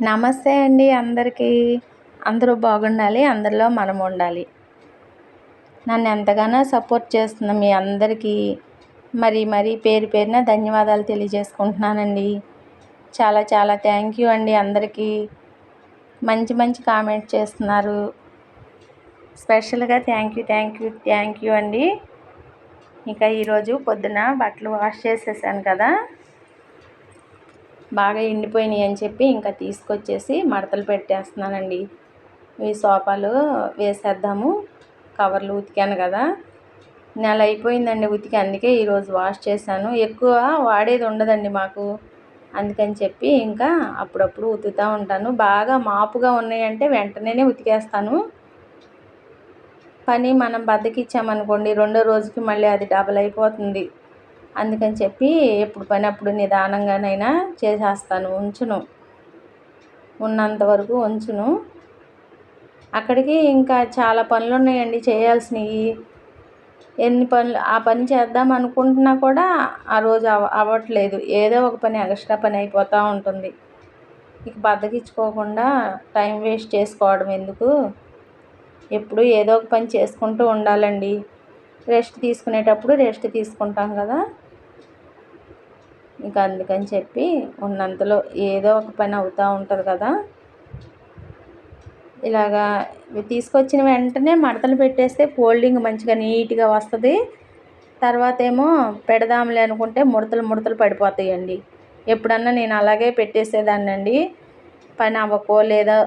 నమస్తే అండి అందరికీ. అందరూ బాగుండాలి. అందరిలో మనం ఉండాలి. నన్ను ఎంతగానో సపోర్ట్ చేస్తున్న మీ అందరికీ మరీ పేరు పేరున ధన్యవాదాలు తెలియజేసుకుంటున్నానండి. చాలా చాలా థ్యాంక్ యూ అండి అందరికీ. మంచి మంచి కామెంట్ చేస్తున్నారు. స్పెషల్గా థ్యాంక్ యూ అండి. ఇంకా ఈరోజు పొద్దున బట్టలు వాష్ చేసేసాను కదా, బాగా ఎండిపోయినాయి అని చెప్పి ఇంకా తీసుకొచ్చేసి మడతలు పెట్టేస్తున్నానండి. ఈ సోఫాలు వేసేద్దాము, కవర్లు ఉతికాను కదా, నెల అయిపోయిందండి ఉతికి. అందుకే ఈరోజు వాష్ చేశాను. ఎక్కువ వాడేది ఉండదండి మాకు, అందుకని చెప్పి ఇంకా అప్పుడప్పుడు ఉతుకుతూ ఉంటాను. బాగా మాపుగా ఉన్నాయంటే వెంటనే ఉతికేస్తాను. పని మనం బద్దకిచ్చామనుకోండి, రెండో రోజుకి మళ్ళీ అది డబల్ అయిపోతుంది. అందుకని చెప్పి ఎప్పుడు పని అప్పుడు నిదానంగానైనా చేసేస్తాను. ఉన్నంత వరకు ఉంచును. అక్కడికి ఇంకా చాలా పనులు ఉన్నాయండి చేయాల్సినవి. ఎన్ని పనులు ఆ పని చేద్దాం అనుకుంటున్నా కూడా ఆ రోజు అవ్వట్లేదు. ఏదో ఒక పని ఎక్స్ట్రా పని అయిపోతూ ఉంటుంది. ఇక బద్దకిచ్చుకోకుండా టైం వేస్ట్ చేసుకోవడం ఎందుకు, ఎప్పుడు ఏదో ఒక పని చేసుకుంటూ ఉండాలండి. రెస్ట్ తీసుకునేటప్పుడు రెస్ట్ తీసుకుంటాం కదా, ఇంకా అందుకని చెప్పి ఉన్నంతలో ఏదో ఒక పని అవుతూ ఉంటుంది కదా. ఇలాగా తీసుకొచ్చిన వెంటనే మడతలు పెట్టేస్తే ఫోల్డింగ్ మంచిగా నీట్గా వస్తుంది. తర్వాత ఏమో పెడదాంలే అనుకుంటే ముడతలు పడిపోతాయండి. ఎప్పుడన్నా నేను అలాగే పెట్టేసేదాన్నండి. పని అవ్వకో లేదా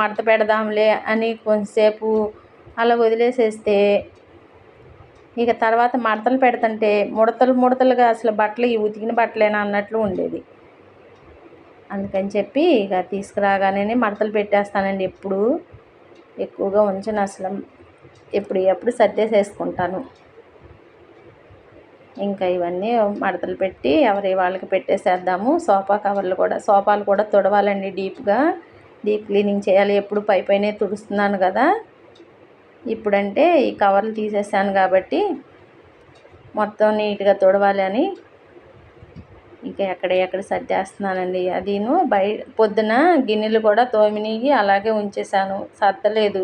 మడత పెడదాంలే అని కొంతసేపు అలా వదిలేసేస్తే ఇక తర్వాత మడతలు పెడుతుంటే ముడతలుగా అసలు బట్టలు ఈ ఉతికిన బట్టలేనా అన్నట్లు ఉండేది. అందుకని చెప్పి ఇక తీసుకురాగానే మడతలు పెట్టేస్తానండి. ఎప్పుడు ఎక్కువగా ఉంచను అసలు, ఎప్పుడు సర్దేసేసుకుంటాను. ఇంకా ఇవన్నీ మడతలు పెట్టి ఎవరి వాళ్ళకి పెట్టేసేద్దాము. సోఫాలు కూడా తుడవాలండి. డీప్ క్లీనింగ్ చేయాలి. ఎప్పుడు పైనే తుడుస్తున్నాను కదా, ఇప్పుడంటే ఈ కవర్లు తీసేసాను కాబట్టి మొత్తం నీట్గా తుడవాలి అని ఇంకా ఎక్కడ సర్దేస్తున్నానండి. అదిను పొద్దున గిన్నెలు కూడా తోమినవి అలాగే ఉంచేసాను, సర్దలేదు.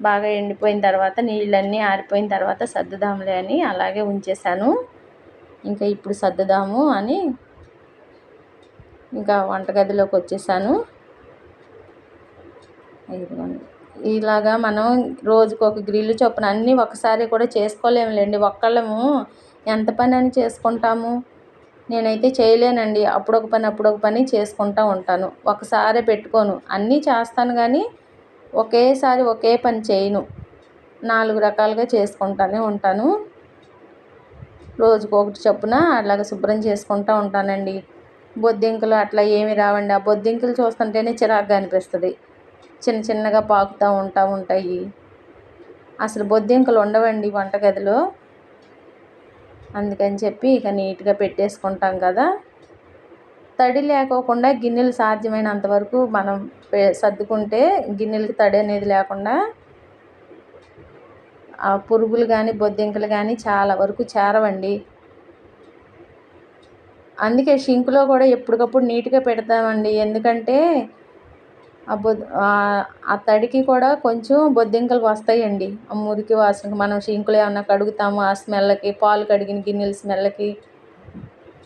బాగా ఎండిపోయిన తర్వాత నీళ్ళన్నీ ఆరిపోయిన తర్వాత సర్దుదాంలే అని అలాగే ఉంచేసాను. ఇంకా ఇప్పుడు సర్దుదాము అని ఇంకా వంటగదిలోకి వచ్చేసాను. ఇలాగా మనం రోజుకొక గ్రిల్లు చొప్పున అన్నీ ఒకసారి కూడా చేసుకోలేములేండి. ఒక్కళ్ళము ఎంత పని అని చేసుకుంటాము. నేనైతే చేయలేనండి. అప్పుడొక పని చేసుకుంటూ ఉంటాను. ఒకసారి పెట్టుకోను, అన్నీ చేస్తాను కానీ ఒకేసారి ఒకే పని చేయను. 4 రకాలుగా చేసుకుంటూనే ఉంటాను. రోజుకొకటి చొప్పున అలాగ శుభ్రం చేసుకుంటూ ఉంటానండి. బొద్దింకలు అట్లా ఏమి రావండి. ఆ బొద్దింకలు చూస్తుంటేనే చిరాకుగా అనిపిస్తుంది. చిన్నగా పాకుతూ ఉంటాయి. అసలు బొద్దింకలు ఉండవండి వంటగదిలో. అందుకని చెప్పి ఇక నీట్గా పెట్టేసుకుంటాం కదా. తడి లేకోకుండా గిన్నెలు సాధ్యమైనంత వరకు మనం సర్దుకుంటే గిన్నెలకి తడి అనేది లేకుండా ఆ పురుగులు కానీ బొద్దింకలు కానీ చాలా వరకు చేరవండి. అందుకే షింక్లో కూడా ఎప్పటికప్పుడు నీట్గా పెడతామండి. ఎందుకంటే ఆ తడికి కూడా కొంచెం బొద్దింకలు వస్తాయండి. ఆ మురికి వాసనకి మనం షింకులో ఏమన్నా కడుగుతాము, ఆ స్మెల్కి, పాలు కడిగిన గిన్నెల స్మెల్కి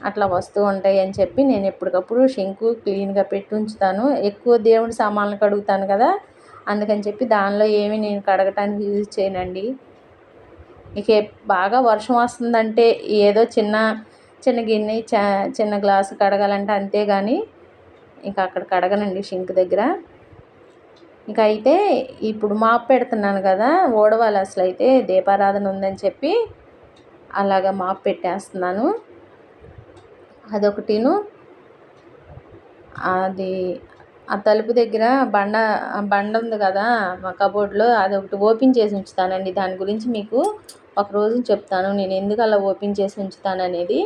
అట్లా వస్తూ ఉంటాయి అని చెప్పి నేను ఎప్పటికప్పుడు షింకు క్లీన్గా పెట్టి ఉంచుతాను. ఎక్కువ దేవుడి సామాన్లు కడుగుతాను కదా, అందుకని చెప్పి దానిలో ఏమి నేను కడగటానికి యూజ్ చేయనండి. ఇక బాగా వర్షం వస్తుందంటే ఏదో చిన్న గిన్నె చిన్న గ్లాసు కడగాలంటే అంతేగాని ఇంకా అక్కడ కడగనండి షింక్ దగ్గర. ఇంకా అయితే ఇప్పుడు మాప్ పెడుతున్నాను కదా, ఊడవాలి. అసలు అయితే దీపారాధన ఉందని చెప్పి అలాగా మాప్ పెట్టేస్తున్నాను. అదొకటిను. అది ఆ తలుపు దగ్గర బండ ఉంది కదా మా కబోర్డ్లో, అదొకటి ఓపెన్ చేసి ఉంచుతానండి. దాని గురించి మీకు ఒకరోజు చెప్తాను నేను ఎందుకు అలా ఓపెన్ చేసి ఉంచుతాననేది.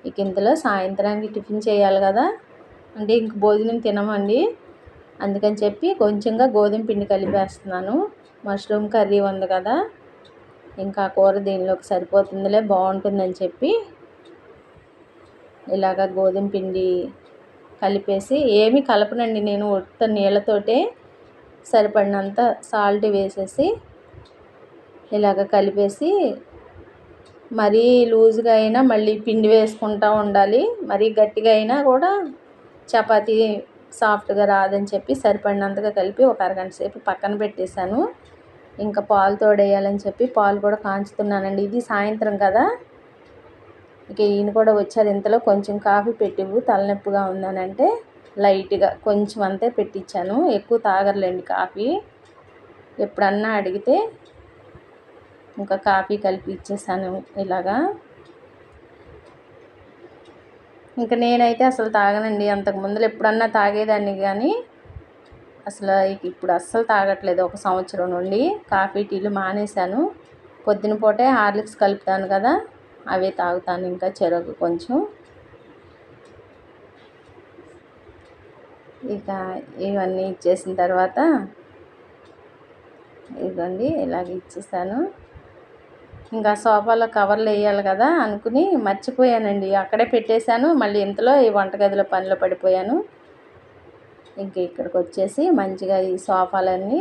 ఇక ఇంతలో సాయంత్రానికి టిఫిన్ చేయాలి కదా, అంటే ఇంక భోజనం తినమండి. అందుకని చెప్పి కొంచెంగా గోధుమ పిండి కలిపేస్తున్నాను. మష్రూమ్ కర్రీ ఉంది కదా, ఇంకా కూర దీనిలోకి సరిపోతుందిలే, బాగుంటుందని చెప్పి ఇలాగ గోధుమ పిండి కలిపేసి ఏమీ కలపనండి నేను, ఉత్త నీళ్ళతోటే సరిపడినంత సాల్ట్ వేసేసి ఇలాగ కలిపేసి, మరీ లూజ్గా అయినా మళ్ళీ పిండి వేసుకుంటూ ఉండాలి, మరీ గట్టిగా అయినా కూడా చపాతీ సాఫ్ట్గా రాదని చెప్పి సరిపడినంతగా కలిపి ఒక అరగంట సేపు పక్కన పెట్టేశాను. ఇంకా పాలు తోడేయాలని చెప్పి పాలు కూడా కాంచుతున్నానండి. ఇది సాయంత్రం కదా, ఇక ఈయన కూడా వచ్చారు. ఇంతలో కొంచెం కాఫీ పెట్టివ్వు, తలనొప్పిగా ఉందనంటే లైట్గా కొంచెం అంతే పెట్టించాను. ఎక్కువ తాగర్లేండి కాఫీ, ఎప్పుడన్నా అడిగితే ఇంకా కాఫీ కలిపి ఇచ్చేసాను ఇలాగా. ఇంకా నేనైతే అసలు తాగనండి. అంతకు ముందులో ఎప్పుడన్నా తాగేదాన్ని కానీ అసలు ఇప్పుడు అస్సలు తాగట్లేదు. ఒక సంవత్సరం నుండి కాఫీ టీలు మానేశాను. పొద్దున పూటే హార్లిక్స్ కలుపుతాను కదా, అవే తాగుతాను. ఇంకా చెరకు కొంచెం. ఇక ఇవన్నీ ఇచ్చేసిన తర్వాత ఇదిగోండి ఇలాగ ఇచ్చేసాను. ఇంకా సోఫాలో కవర్లు వేయాలి కదా అనుకుని మర్చిపోయానండి, అక్కడే పెట్టేశాను. మళ్ళీ ఇంతలో ఈ వంటగదిలో పనిలో పడిపోయాను. ఇంక ఇక్కడికి వచ్చేసి మంచిగా ఈ సోఫాలన్నీ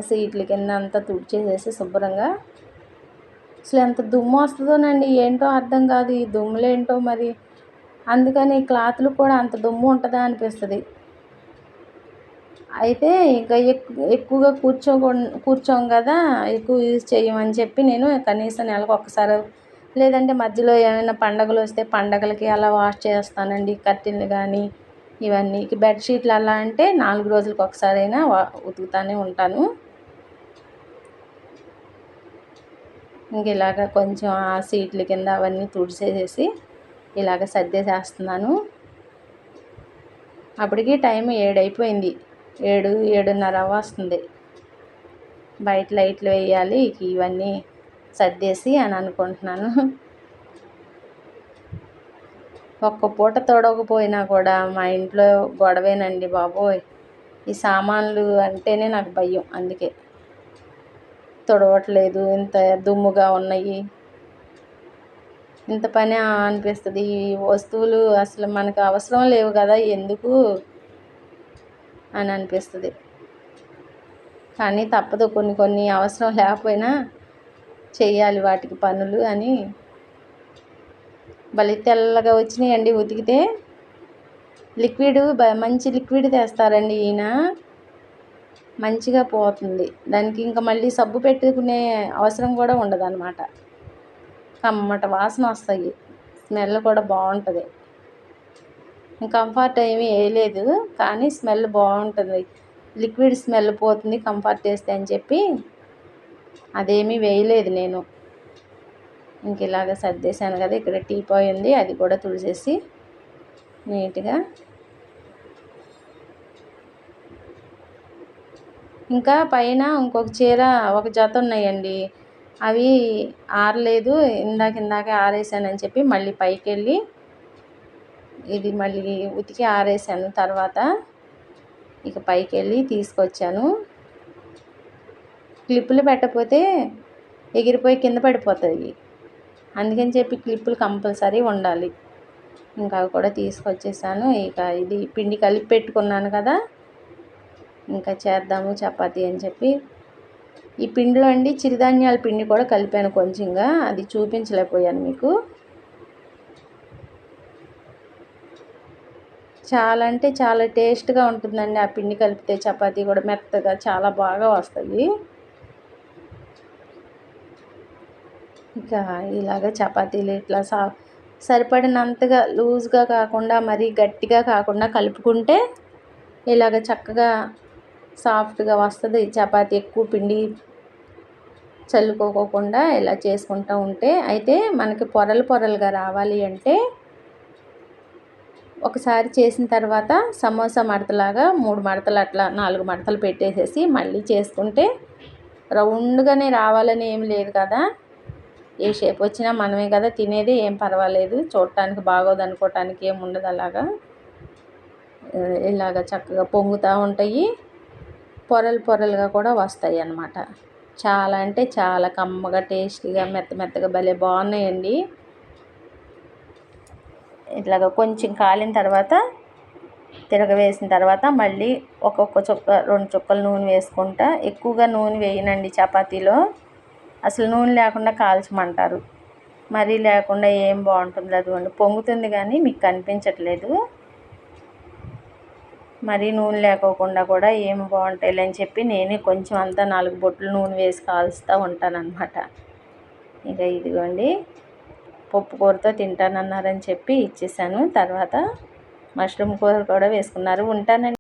సీట్ల కింద అంతా తుడిచేసేసి శుభ్రంగా, అసలు ఎంత దుమ్ము వస్తుందోనండి, ఏంటో అర్థం కాదు ఈ దుమ్ములేంటో మరి. అందుకని క్లాతులు కూడా అంత దుమ్ము ఉంటుందా అనిపిస్తుంది. అయితే ఇంకా ఎక్కువగా కూర్చోం కదా, ఎక్కువ యూజ్ చేయమని చెప్పి నేను కనీసం నెలకు ఒక్కసారి, లేదంటే మధ్యలో ఏమైనా పండగలు వస్తే పండగలకి అలా వాష్ చేస్తానండి. కర్టీన్లు కానీ ఇవన్నీ. బెడ్షీట్లు అలా అంటే 4 రోజులకు ఒకసారైనా ఉతుకుతూనే ఉంటాను. ఇంక ఇలాగ కొంచెం ఆ సీట్ల కింద అవన్నీ తుడిచేసేసి ఇలాగ సర్దేసేస్తున్నాను. అప్పటికి టైం 7 అయిపోయింది. 7:30 వస్తుంది. బయట లైట్లు వేయాలి, ఇవన్నీ సర్దేసి అని అనుకుంటున్నాను. ఒక్క పూట తొడవకపోయినా కూడా మా ఇంట్లో గొడవేనండి బాబోయ్. ఈ సామాన్లు అంటేనే నాకు భయం. అందుకే తొడవట్లేదు, ఇంత దుమ్ముగా ఉన్నాయి, ఇంత పని అనిపిస్తుంది. ఈ వస్తువులు అసలు మనకు అవసరం లేవు కదా, ఎందుకు అని అనిపిస్తుంది. కానీ తప్పదు, కొన్ని అవసరం లేకపోయినా చెయ్యాలి వాటికి పనులు అని. భలే తెల్లగా వచ్చినాయండి ఉతికితే. లిక్విడ్ మంచి లిక్విడ్ తెస్తారండి ఈయన, మంచిగా పోతుంది. దానికి ఇంకా మళ్ళీ సబ్బు పెట్టుకునే అవసరం కూడా ఉండదు అన్నమాట. కమ్మట వాసన వస్తాయి, స్మెల్ కూడా బాగుంటుంది. కంఫర్ట్ ఏమీ వేయలేదు కానీ స్మెల్ బాగుంటుంది. లిక్విడ్ స్మెల్ పోతుంది కంఫర్ట్ వేస్తే అని చెప్పి అదేమీ వేయలేదు నేను. ఇంక ఇలాగ సర్దేశాను కదా. ఇక్కడ టీపాయ్ ఉంది, అది కూడా తుడిచేసి నీట్గా. ఇంకా పైన ఇంకొక చీర, ఒక జత ఉన్నాయండి, అవి ఆరలేదు. ఇందాకే ఆరేసానని చెప్పి మళ్ళీ పైకి వెళ్ళి ఇది మళ్ళీ ఉతికి ఆరేసాను. తర్వాత ఇక పైకి వెళ్ళి తీసుకొచ్చాను. క్లిప్పులు పెట్టకపోతే ఎగిరిపోయి కింద పడిపోతాయి, అందుకని చెప్పి క్లిప్పులు కంపల్సరీ ఉండాలి. ఇంకా అవి కూడా తీసుకొచ్చేసాను. ఇక ఇది పిండి కలిపి పెట్టుకున్నాను కదా, ఇంకా చేద్దాము చపాతీ అని చెప్పి. ఈ పిండిలో అండి చిరుధాన్యాల పిండి కూడా కలిపాను కొంచెంగా, అది చూపించలేకపోయాను మీకు. చాలా అంటే చాలా టేస్ట్గా ఉంటుందండి ఆ పిండి కలిపితే. చపాతీ కూడా మెత్తగా చాలా బాగా వస్తుంది. ఇక ఇలాగ చపాతీలు ఇట్లా సరిపడినంతగా లూజ్గా కాకుండా మరీ గట్టిగా కాకుండా కలుపుకుంటే ఇలాగ చక్కగా సాఫ్ట్గా వస్తుంది చపాతీ. ఎక్కువ పిండి చల్లుకోకుండా ఇలా చేసుకుంటూ ఉంటే. అయితే మనకి పొరలుగా రావాలి అంటే ఒకసారి చేసిన తర్వాత సమోసా మడతలాగా 3 మడతలు అట్లా 4 మడతలు పెట్టేసేసి మళ్ళీ చేసుకుంటే రౌండ్గానే రావాలని ఏం లేదు కదా, ఏ షేప్ వచ్చినా మనమే కదా తినేది, ఏం పర్వాలేదు. చూడటానికి బాగోదు అనుకోవటానికి ఏం ఉండదు. అలాగా ఇలాగ చక్కగా పొంగుతూ ఉంటాయి, పొరలుగా కూడా వస్తాయి అన్నమాట. చాలా అంటే చాలా కమ్మగా టేస్టీగా మెత్తగా భలే బాగున్నాయండి. ఇట్లాగ కొంచెం కాలిన తర్వాత తిరగవేసిన తర్వాత మళ్ళీ ఒక్కొక్క చుక్క 2 చుక్కలు నూనె వేసుకుంటా. ఎక్కువగా నూనె వేయనండి చపాతీలో, అసలు నూనె లేకుండా కాల్చమంటారు. మరీ లేకుండా ఏం బాగుంటుంది, అదిగోండి పొంగుతుంది కానీ మీకు కనిపించట్లేదు. మరీ నూనె లేకోకుండా కూడా ఏం బాగుంటాయిలే అని చెప్పి నేనే కొంచెం అంతా 4 బొట్లు నూనె వేసి కాల్స్తూ ఉంటానన్నమాట. ఇక ఇదిగోండి పప్పు కూరతో తింటానన్నారని చెప్పి ఇచ్చేసాను. తర్వాత మష్రూమ్ కూర కూడా వేసుకున్నారు. ఉంటానండి.